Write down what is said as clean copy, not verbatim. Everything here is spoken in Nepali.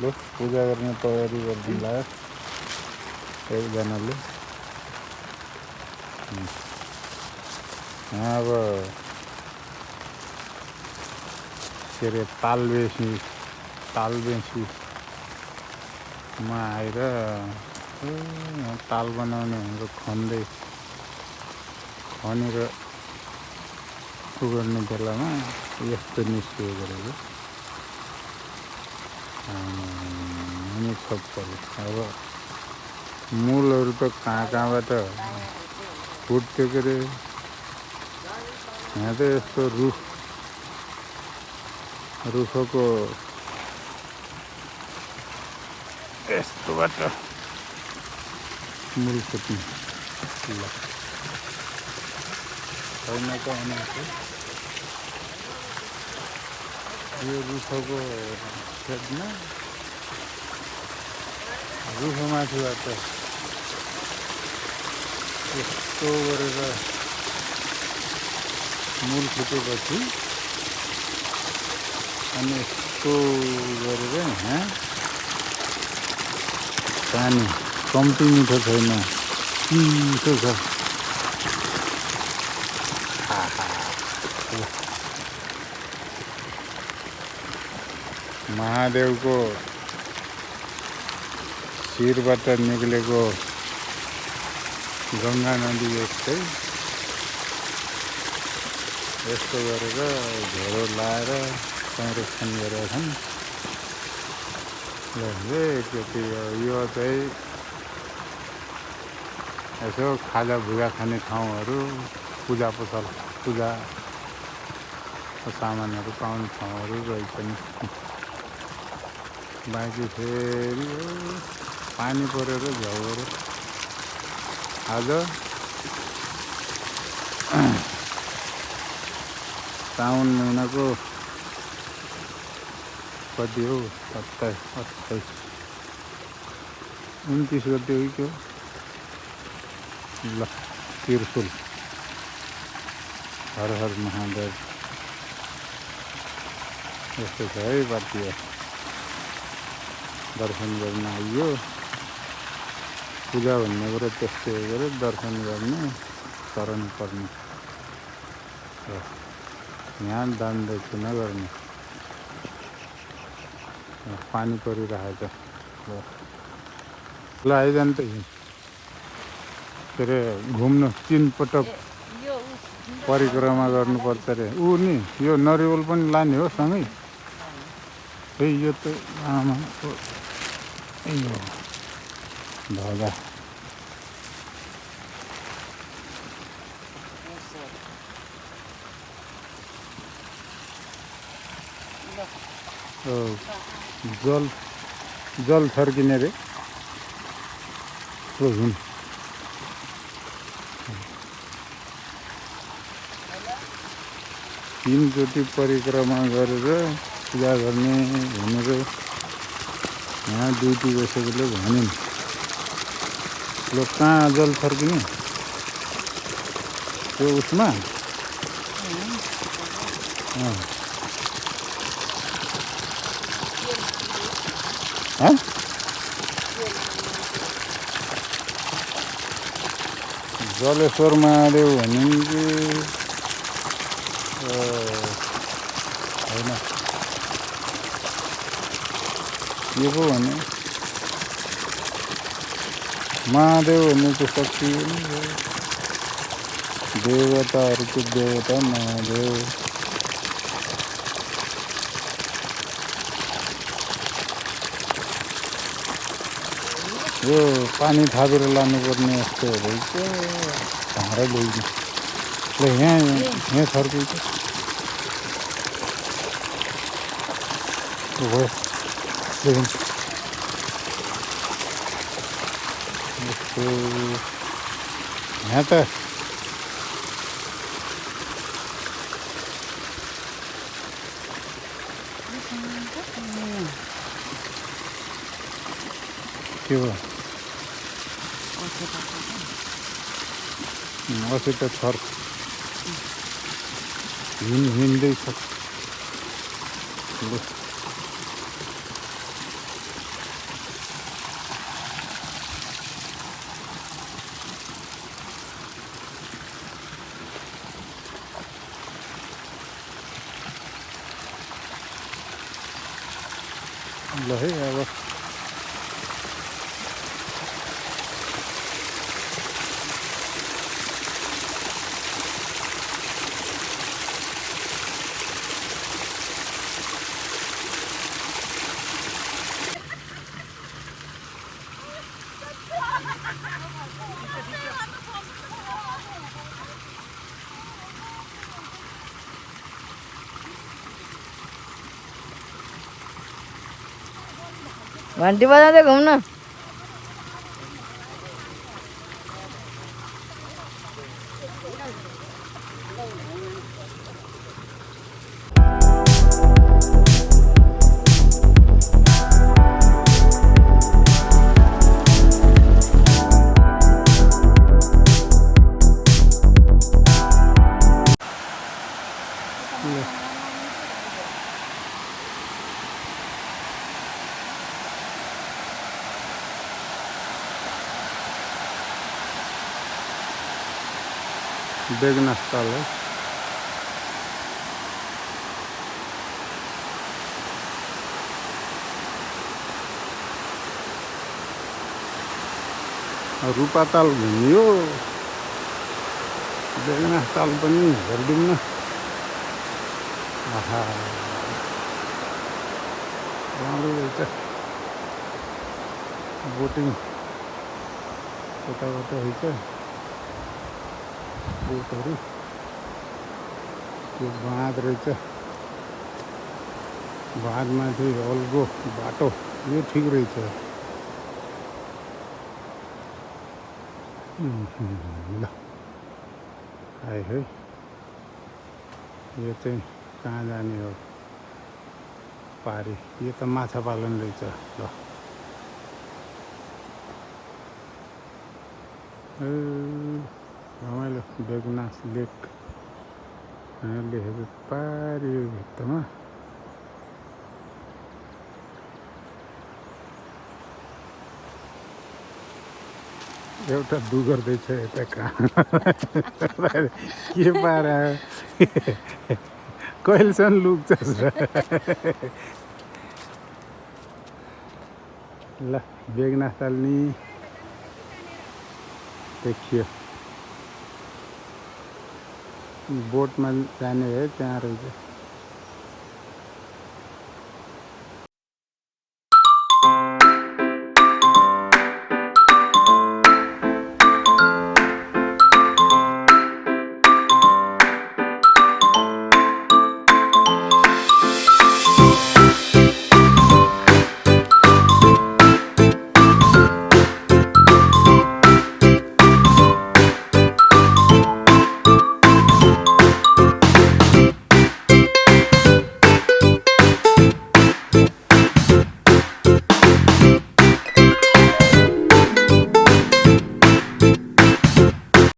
ल पूजा गर्ने तयारी गरिदिनु लाग्यो एकजनाले। यहाँ अब के अरे तालबेसीमा आएर ताल बनाउने भनेर खनेर गर्ने बेलामा यस्तो निस्कियो गरेको छप्परहरू। अब मूलहरू त कहाँबाट फुट्थ्यो के अरे। यहाँ त यस्तो रुखको यस्तोबाट मूल फुट्ने छैन त भनेको। यो रुखको खेतमा रुखमाथिबाट यस्तो गरेर मूल फुटेपछि अनि यस्तो गरेर यहाँ पानी कम्ती मिठो छैन, चिसो छ। महादेवको शिरबाट निक्लेको गङ्गा नदी यस्तो गरेर झोरो लाएर संरक्षण गरेका छन्। यो चाहिँ यसो खाजा भुजा खाने ठाउँहरू, पूजाको सामानहरू पाउने ठाउँहरू रहेछन्। बाँकी फेरि पानी परेर झगडो आज साउन महिनाको कति हो 29 गते हो कि ल त्रिशूल हर हर महादेव यस्तो छ है पार्टी। दर्शन गर्न आइयो, पूजा भन्ने कुरो त्यस्तै गरेर दर्शन गर्ने शरण पर्ने, यहाँ दान दक्षिणा गर्ने। पानी परिरहेको छ ल आइजानु त के अरे घुम्नु 3 पटक परिक्रमा गर्नुपर्छ अरे। ऊ नि यो नरिवल पनि लाने हो सँगै। है यो त आमा धगा जल थर्किने रे हुन्। 3 चोटि परिक्रमा गरेर पूजा गर्ने भनेर यहाँ ड्युटी बसेकोले भनिन्। ल कहाँ जल थर्किने त्यो उसमा जलेश्वर महादेव भनिन् कि होइन यो पो भने महादेव भन्ने चाहिँ शक्ति देवताहरूको देवता महादेव। यो पानी थापेर लानुपर्ने यस्तो रहेछ। भाँडा ल्याइदिनु ल यहाँ थर्किन्छ भयो। यहाँ त के भयो असित थर हिँड्दैछ। ल है अब घंटी बजाते घूमना। बेगना स्थल है। रूपाताल घुमियो, बेगना स्थल पनि हेरिदिउँ न। आहा राम्रो रहेछ। बोटिङ यताबाट रहेछ बोटहरू। त्यो बाँध रहेछ, बाँधमाथि अल्गो बाटो, यो ठिक रहेछ। ल आए है, यो चाहिँ कहाँ जाने हो पारी? यो त माछा पालन रहेछ। ल रमाइलो बेगनास लेक लेखेको पारी भित्तामा। एउटा दुगर्दैछ यता कहाँ के पारा कहिलेसम्म लुक्छस् र? ल बेगनास्थल नि देखियो। बोटमा जाने है, त्यहाँ रहेछ।